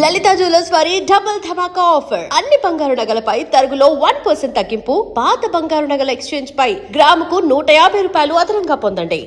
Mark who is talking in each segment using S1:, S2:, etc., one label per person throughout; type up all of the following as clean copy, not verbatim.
S1: లలిత jewellers వారి double ధమాకా offer. అన్ని బంగారు నగలపై తరుగులో 1% తగ్గింపు. పాత బంగారు నగల ఎక్స్చేంజ్ పై గ్రాముకు 150 రూపాయలు అదనంగా పొందండి.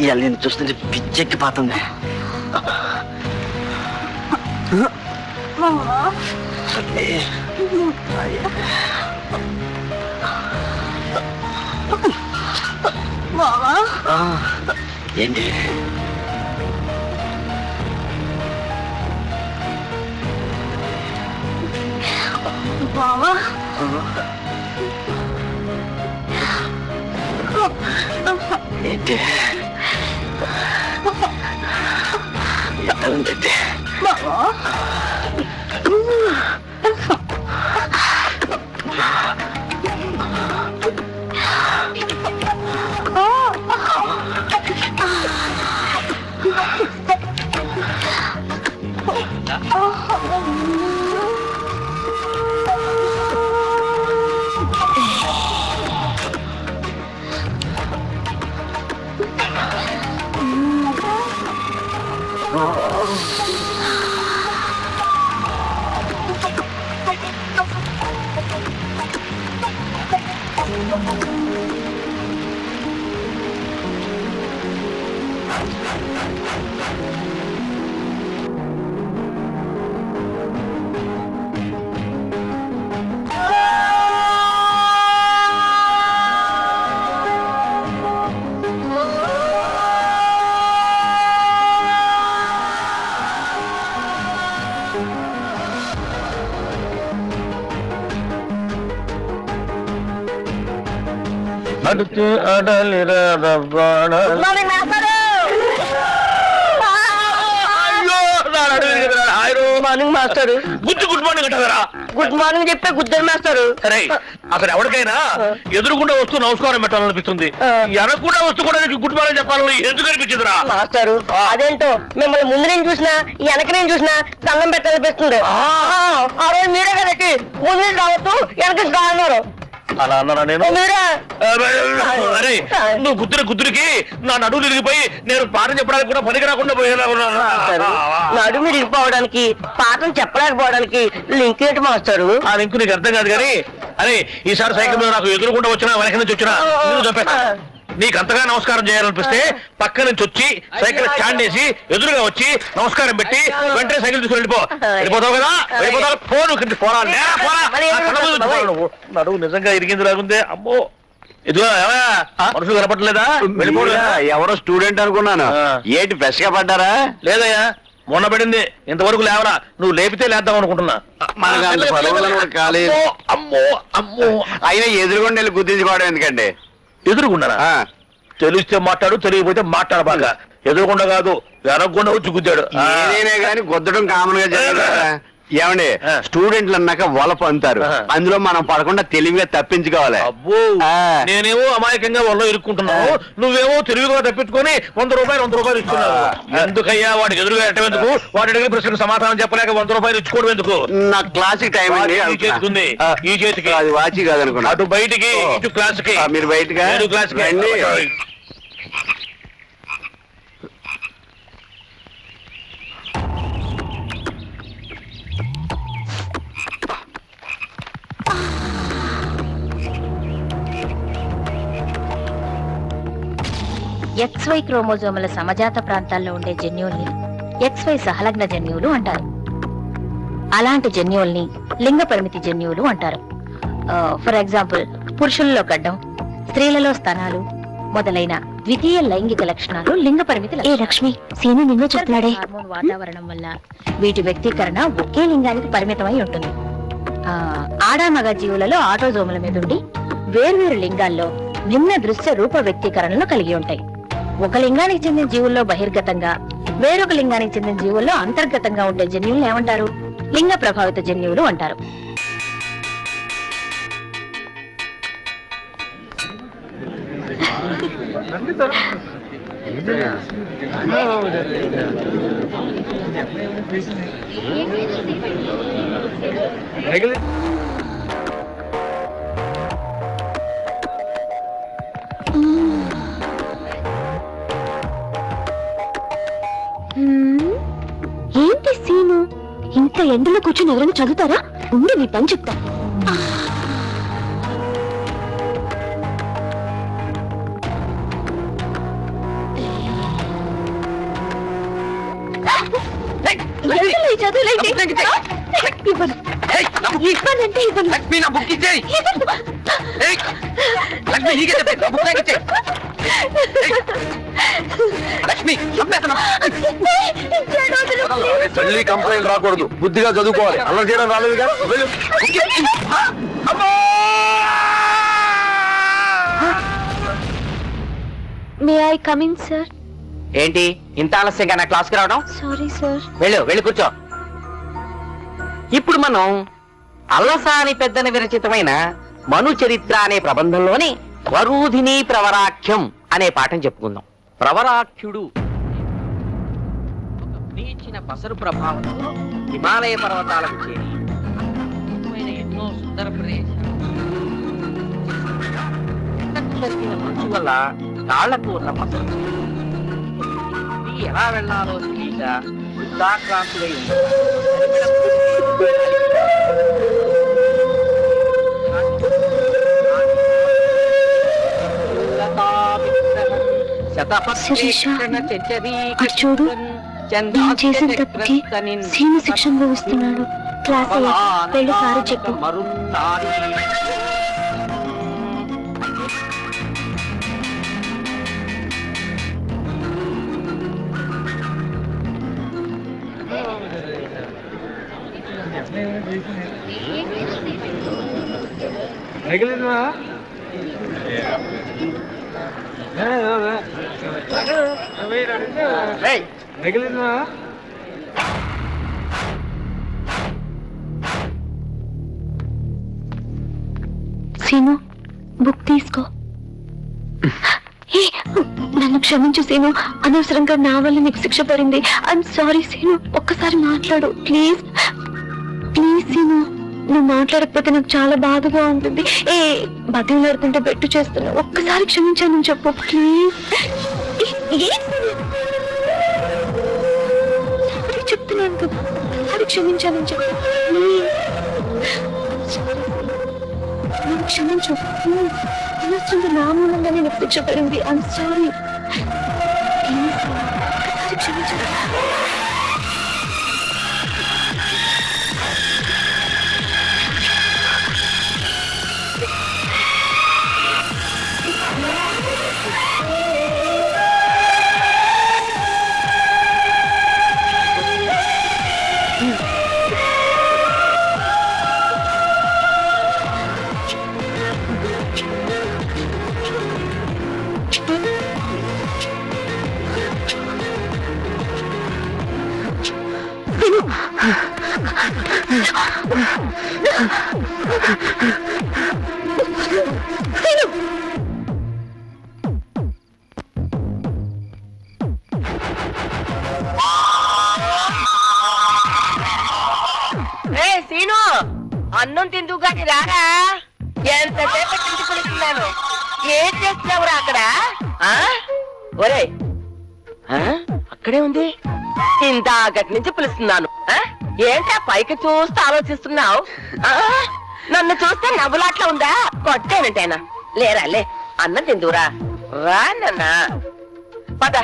S2: ఇవాళ నేను చూస్తుంటే పిచ్చెక్కి పోతుంది. ఏంటి
S3: బావా
S2: ఏంటి
S3: బావా
S4: అడుతూ అడలిరా
S2: మార్నింగ్ మాస్టర్.
S4: గుడ్ మార్నింగ్ అంటారా?
S2: గుడ్ మార్నింగ్ చెప్పే గుద్దరు మాస్టర్.
S4: సరే అసలు ఎవరికైనా ఎదురుకుండా వస్తూ నమస్కారం పెట్టాలనిపిస్తుంది, ఎనకుండా వస్తూ కూడా నీకు గుడ్ మార్నింగ్ చెప్పాలని ఎందుకు అనిపించిందిరా?
S2: మాస్టారు అదేంటో మిమ్మల్ని ముందు నేను చూసినా వెనక నేను చూసినా దండం పెట్టాలనిపిస్తుంది. ఆ రోజు మీరే కదకి ముందు నుంచి రావద్దు వెనక నుంచి రాన్నారు.
S4: అలా అన్నారా నేను?
S2: మీరే
S4: అరే నువ్వు గుద్దురికి నా నడువులు ఇరిగిపోయి నేను పాఠం చెప్పడానికి కూడా పనికి రాకుండా పోయేలా ఉన్నాను.
S2: నడుము ఇరిగిపోవడానికి పాఠం చెప్పలేకపోవడానికి లింక్ ఏంటి మాస్టారు?
S4: ఆ లింక్ నీకు అర్థం కాదు కానీ, అరే ఈసారి సైకిల్ మీద నాకు ఎదురుకుండా వచ్చినా వెనక నుంచి వచ్చినా నేను చెప్పాను. నీకు అంతగా నమస్కారం చేయాలనిపిస్తే పక్క నుంచి వచ్చి సైకిల్ స్టాండ్ వేసి ఎదురుగా వచ్చి నమస్కారం పెట్టి వెంటనే సైకిల్ తీసుకుని వెళ్ళిపోతావు కదా. వెళ్ళిపోతావు పోరా నడువు నిజంగా ఇరిగింది లాగుందే. అమ్మో ఇదిగో మనుషులు కనపడలేదా? వెళ్ళిపోయా.
S5: ఎవరో స్టూడెంట్ అనుకున్నాను. ఏంటి ఫ్రెష్ గా పడ్డారా?
S4: లేదయ్యా మొన్న పడింది, ఇంతవరకు లేవరా. నువ్వు లేపితే లేద్దాం అనుకుంటున్నా. అమ్మో అమ్మో
S5: అయినా ఎదురుగొండ వెళ్ళి గుర్తించుకోవడం ఎందుకండి?
S4: ఎదురుకున్నారా? తెలిస్తే మాట్లాడు, తెలియకపోతే మాట్లాడ. బాగా ఎదురుకుండా కాదు వెనకుండా వచ్చి గుద్దాడు.
S5: ఏదైనా కానీ గుద్దడం కామన్ గా జరిగింది. ఏమండి స్టూడెంట్లు అన్నాక వలపు అంటారు, అందులో మనం పడకుండా తెలివిగా తప్పించుకోవాలి.
S4: అబ్బో నేనేమో అమాయకంగా వల్ల ఇరుక్కుంటున్నావు, నువ్వేమో తెలివిగా తప్పించుకొని 100 రూపాయలు ఇస్తున్నావు. ఎందుకయ్యా వాడికి ఎదురుగా ఎట్టేందుకు? వాడి అడిగిన ప్రశ్నకు సమాధానం చెప్పలేక 100 రూపాయలు ఇచ్చుకోవడం ఎందుకు?
S5: నా క్లాసిక్ టైం అండి.
S4: ఈ చేతికి ఉంది, ఈ చేతికి.
S5: అది వాచి కాదనుకున్నా.
S4: అటు బయటికి ఇటు క్లాస్ కి.
S5: మీరు బయటగా
S4: క్లాస్ కి.
S6: XY క్రోమోజోముల సమజాత ప్రాంతాల్లో ఉండే జన్యువుల్ని XY సహలగ్న జన్యువులు అంటారు. అలాంటి జన్యువుల్ని లింగ పరిమితి జన్యువులు అంటారు. ఫర్ ఎగ్జాంపుల్ పురుషులలో గడ్డం, స్త్రీలలో స్తనాలు మొదలైన ద్వితీయ లైంగిక లక్షణాలు లింగ పరిమితి. ఏ లక్ష్మి సీని నిన్నే చెప్తున్నాడే. హార్మోన్ వాతావరణం వల్ల వీటి వ్యక్తీకరణ ఒకే లింగానికి పరిమితమై ఉంటుంది. ఆడామగ జీవులలో ఆటోజోముల మీద ఉండి వేర్వేరు లింగాల్లో భిన్న దృశ్య రూప వ్యక్తీకరణలు కలిగి ఉంటాయి. ఒక లింగానికి చెందిన జీవుల్లో బహిర్గతంగా, వేరొక లింగానికి చెందిన జీవుల్లో అంతర్గతంగా ఉండే జన్యువులను ఏమంటారు? లింగ ప్రభావిత జన్యువులు అంటారు.
S3: Yes.
S6: ఏంటి సీను, ఇంత ఎండలో కూర్చొని ఎవరైనా చదువుతారా? ఉండి నీ పని చెప్తా. ఎండలో ఈ చదువులేంటి? ఇవ్వను. ఇవ్వనంటే ఇవ్వను.
S5: తల్లి కంప్లైంట్ రాకూడదు, బుద్ధిగా చదువుకోవాలి. అలా చేయడం రాలేదుగా.
S6: May I come in sir?
S2: ఏంటి ఇంత ఆలస్యంగా నా క్లాస్కి రావడం?
S6: Sorry sir.
S2: వెళ్ళి కూర్చో. ఇప్పుడు మనం అల్లసాని పెద్దన విరచితమైన మను చరిత్ర అనే ప్రబంధంలోని వరూధిని ప్రవరాఖ్యం అనే పాఠం చెప్పుకుందాం. ప్రవరాఖ్యుడు ఒక నీచిన పసరు ప్రభావంతో హిమాలయ పర్వతాలకు చేరి అద్భుతమైన ఎన్నో సుందర ప్రదేశాలు మంచు వల్ల కాళ్లకు ఉన్న పసరు ఎలా వెళ్లాలో తెలియక వృద్ధాక్రాంతులై
S6: చూడు, నేను చేసిన తప్పుకి సీను శిక్ష అనుభవిస్తున్నాడు. క్లాస్ వెళ్ళి సారీ చెప్పు. సీను, బుక్ తీసుకో. నన్ను క్షమించు సీను, అనవసరంగా నా వల్ల నీకు శిక్ష పడింది. ఐఎమ్ సారీ సీను, ఒక్కసారి మాట్లాడు ప్లీజ్. ప్లీజ్ సీను, నువ్వు మాట్లాడకపోతే నాకు చాలా బాధగా ఉంటుంది. బతిలాడుతుంటే బెట్టు చేస్తున్నా, ఒక్కసారి క్షమించాను చెప్పు ప్లీజ్. చెప్తున్నాను కదా, అది క్షమించాలని చెప్పు ప్లీజ్. క్షమించు, అనవసరంగా నా మూలంగా నేను శిక్ష పడింది. ఐఎమ్ సారీ ప్లీజ్, ఒక్కసారి క్షమించు.
S2: సీను, అన్నం తిందు కానీ రారా. ఎంతసేపు తింటుకున్నాను, ఏం చేస్తున్నావురా అక్కడ? ఒరే, అక్కడే ఉంది. ఇందాకటి నుంచి పిలుస్తున్నాను. ఏంటా పైకి చూస్తూ ఆలోచిస్తున్నావు? నన్ను చూస్తే నవ్వులాట్లా ఉందా? కొట్టేనంటేనా? లేరా లే, అన్నం తిందురా. రా నాన్న, పద.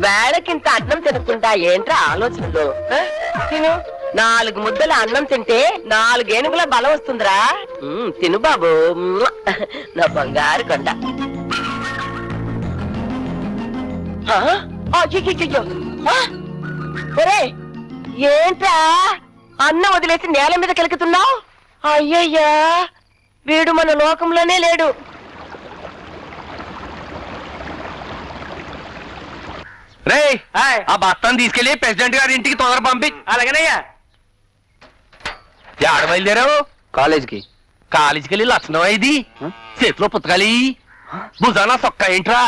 S2: వేళకింత అన్నం తినకుండా ఏంట్రా ఆలోచనలు? తిను, 4 ముద్దల అన్నం తింటే 4 ఏనుగుల బలం వస్తుందిరా. తిను బాబు, నా బంగారు కొండ. ఒరే, ఏంట్రా అన్నం వదిలేసి నేల మీద కెలుకుతున్నావు? అయ్యయ్యా, వీడు మన లోకంలోనే లేడు.
S4: రే, ఆ బస్తాన్ని తీసుకెళ్లి ప్రెసిడెంట్ గారి ఇంటికి తొందర పంపి.
S2: అలాగేనయ్యా.
S4: ఆడ బయలుదేరావు?
S5: కాలేజీకి.
S4: కాలేజీకి వెళ్ళి లక్షణం ఇది. చేతిలో పుస్తకాలి, భుజానా సొక్క ఏంట్రా?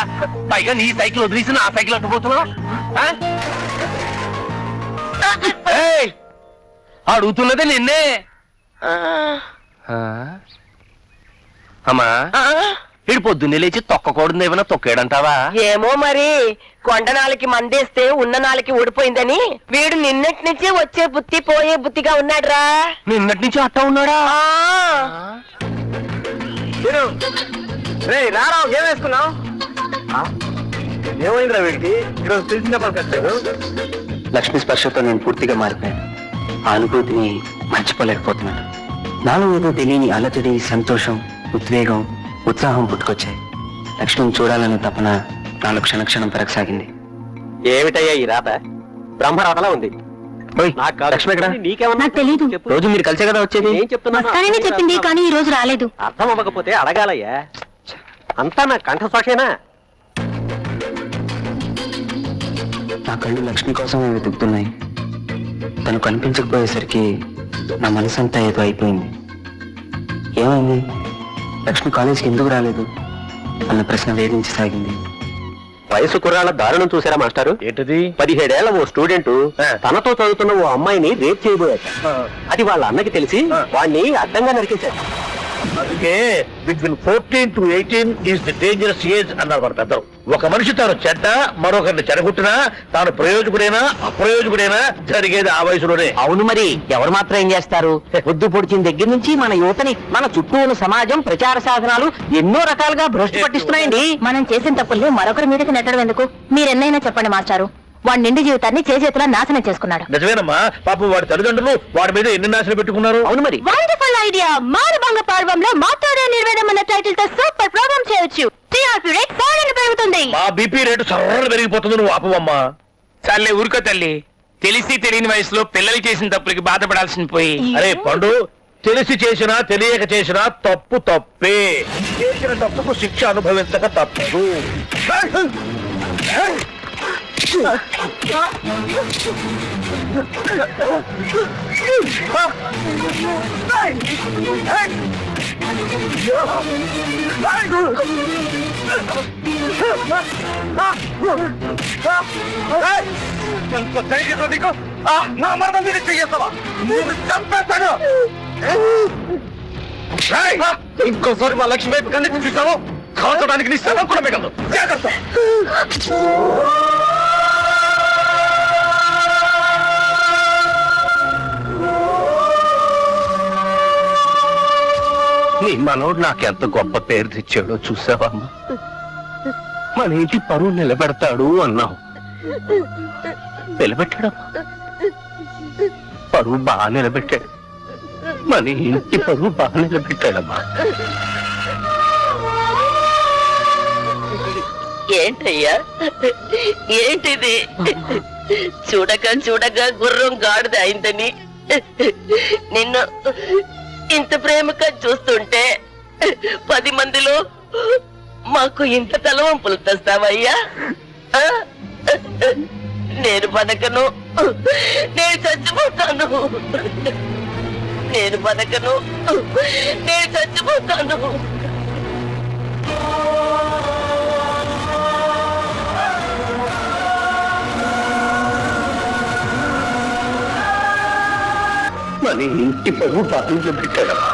S4: పైగా నీ సైకిల్ వదిలేసి నా సైకిల్ అట్టుపోతున్నావు.
S7: అడుగుతున్నది నిన్నే. అమ్మా ఇడు పొద్దున్నే లేచి తొక్కకూడదు ఏమైనా తొక్కాడంటావా?
S2: ఏమో మరి, కొండ నాలికి మందేస్తే ఉన్న నాలికి ఊడిపోయిందని వీడు నిన్నటి నుంచి వచ్చే బుద్ధి పోయే బుద్ధిగా ఉన్నాడురా.
S7: నిన్నటి నుంచి అట్టా ఉన్నాడా?
S5: రారా ఏం వేసుకున్నావు? ఏమైందిరా వీడికి? ఈరోజు తెలిసిన పలికొచ్చాడు.
S8: లక్ష్మీ స్పర్శతో నేను పూర్తిగా మారిపోయాను. ఆ అనుభూతిని మర్చిపోలేకపోతున్నాను. నాలో ఏదో తెలియని అలజడి, సంతోషం, ఉద్వేగం, ఉత్సాహం పుట్టుకొచ్చాయి. లక్ష్మిని చూడాలనే తపన నాలో క్షణక్షణం పెరగసాగింది.
S5: ఏమిటయ్యా ఈ రాత? బ్రహ్మరాతలా ఉంది.
S8: లక్ష్మి ఎక్కడ?
S6: నాకు తెలీదు.
S8: రోజు మీరు కలిసే కదా వచ్చేది?
S6: వస్తానని చెప్పింది కానీ ఈ రోజు రాలేదు.
S5: అర్థం అవ్వకపోతే అడగాలయ్యా. అంతా నా కంఠస్వాషేనా?
S8: నా కళ్ళు లక్ష్మి కోసమే వెతుకుతున్నాయి. తను కనిపించకపోయేసరికి నా మనసంతా ఏదో అయిపోయింది. ఏమైంది? లక్ష్మి కాలేజీకి ఎందుకు రాలేదు అన్న ప్రశ్న వేధించసాగింది.
S5: వయసు కుర్రాళ్ళ దారుణం చూసారా మాస్టారు?
S4: ఏంటిది?
S5: 17 ఏళ్ల ఓ స్టూడెంట్ తనతో చదువుతున్న ఓ అమ్మాయిని రేప్ చేయబోయాట. అది వాళ్ళ అన్నకి తెలిసి వాడిని అడ్డంగా నరికేశారు.
S4: అందుకే between 14 to 18 is the dangerous age అన్నారు మన పెద్దలు. ఒక మనిషి తాను చెడ్డ మరొకరిని చెడగొట్టినా తాను ప్రయోజకుడైనా అప్రయోజకుడైనా జరిగేది ఆ వయసులోనే.
S2: అవును మరి, ఎవరు మాత్రం ఏం చేస్తారు? పొద్దు పొడిచిన దగ్గర నుంచి మన యువతని మన చుట్టూ ఉన్న సమాజం, ప్రచార సాధనాలు ఎన్నో రకాలుగా భ్రష్టు పట్టిస్తున్నాయండి.
S6: మనం చేసిన తప్పుల్ని మరొకరి మీదకి నెట్టడం ఎందుకు? మీరెన్నైనా చెప్పండి మాస్టారు. వాడి నిండి జీవితాన్ని చేతులా నాశనం చేసుకున్నాడు.
S4: నిజమేనమ్మా, పాపం వాడి తల్లిదండ్రులు వాడి మీద ఎన్ని నాశనం పెట్టుకున్నారు.
S2: అవును మరి.
S6: Wonderful idea. మారుభంగ పర్వంలో మాట్లాడే నిర్వేదం అన్న టైటిల్ తో సూపర్ ప్రోగ్రామ్ చేయొచ్చు. టీఆర్పీ రేట్ ఫారెన్ పెరుగుతుంది.
S4: మా బీపీ రేటు సర్రలు పెరిగిపోతుంది. నువ్వు ఆపవమ్మా.
S7: చాలే ఊరుకో తల్లి. తెలిసి తెలియని వయసులో పిల్లలు చేసిన తప్పులకి బాధపడాల్సిన పోయి.
S4: అరే పండు, తెలిసి చేసినా తెలియక చేసినా తప్పు తప్పే. చేసిన తప్పుకు శిక్ష అనుభవించక తప్పు. నా మరణం మీద చెయ్యేస్తావా? చంపేస్తాను. ఇంకోసారి మా లక్ష్మి వైపు కన్నీ చూపిస్తావు, కాల్చడానికి నీ శవం కూడా మిగలదు. జాగ్రత్త.
S7: నీ మనోడు నాకెంత గొప్ప పేరు తెచ్చాడో చూసావమ్మా. మన ఇంటి పరువు నిలబెడతాడు అన్నావు. నిలబెట్టాడమ్మా. పరువు బాగా నిలబెట్టాడు. మన ఇంటి పరువు బాగా నిలబెట్టాడమ్మా.
S2: ఏంటయ్యా ఏంటిది? చూడక చూడక గుర్రం గాడిద అయిందని నిన్ను ఇంత ప్రేమగా చూస్తుంటే 10 మందిలో మాకు ఇంత తలవంపులు తెస్తావయ్యా? నేను బతకను, నేను చచ్చిపోతాను. నేను బతకను, నేను చచ్చిపోతాను.
S7: మన ఇంటి పరువు బాగా నిలబెట్టాడమ్మా.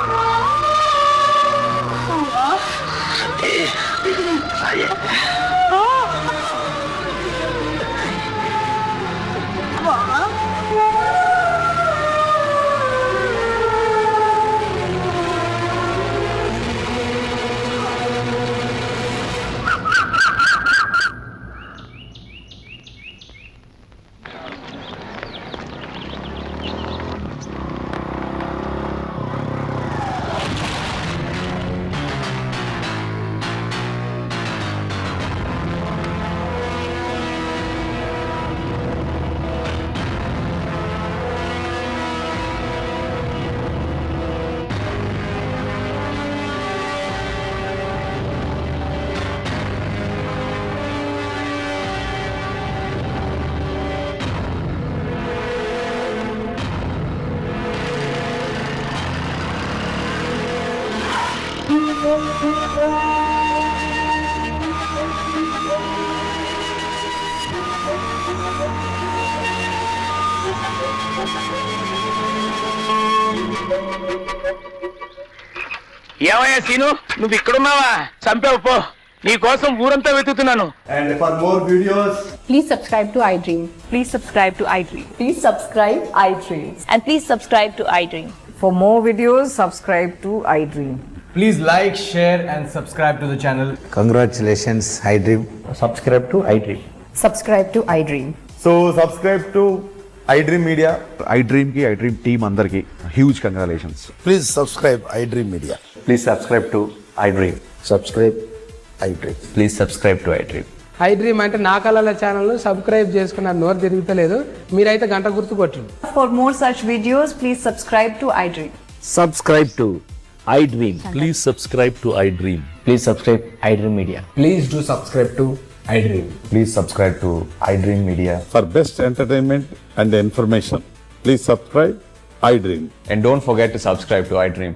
S4: ఏమయ్యా సీను, నువ్వు ఇక్కడున్నావా? చంపావు పో, నీ కోసం ఊరంతా వెతుకుతున్నాను.
S9: And for more videos,
S10: Please subscribe to iDream.
S3: Please subscribe to iDream.
S10: Please subscribe iDream.
S3: And please subscribe to iDream.
S10: For more videos, subscribe to iDream.
S9: please like, share, and subscribe to the channel.
S11: Congratulations, iDream. Subscribe to iDream.
S10: Subscribe to iDream.
S9: So subscribe to iDream Media.
S11: iDream ki iDream team andarki huge congratulations.
S9: Please subscribe iDream Media.
S11: Please subscribe to iDream. Subscribe iDream. Please subscribe to iDream.
S10: iDream అంటే నా కళల channel subscribe చేసుకున్న నోరు తిరుగుతలేదు, మీరైతే గంట గుర్తు కొట్టండి.
S3: For more such videos, please subscribe to iDream.
S11: Subscribe to iDream.
S7: Please subscribe to I dream.
S11: Please subscribe iDream Media.
S10: Please do subscribe to iDream.
S11: Please subscribe to iDream Media.
S9: For best entertainment and information, please subscribe iDream.
S11: And don't forget to subscribe to iDream.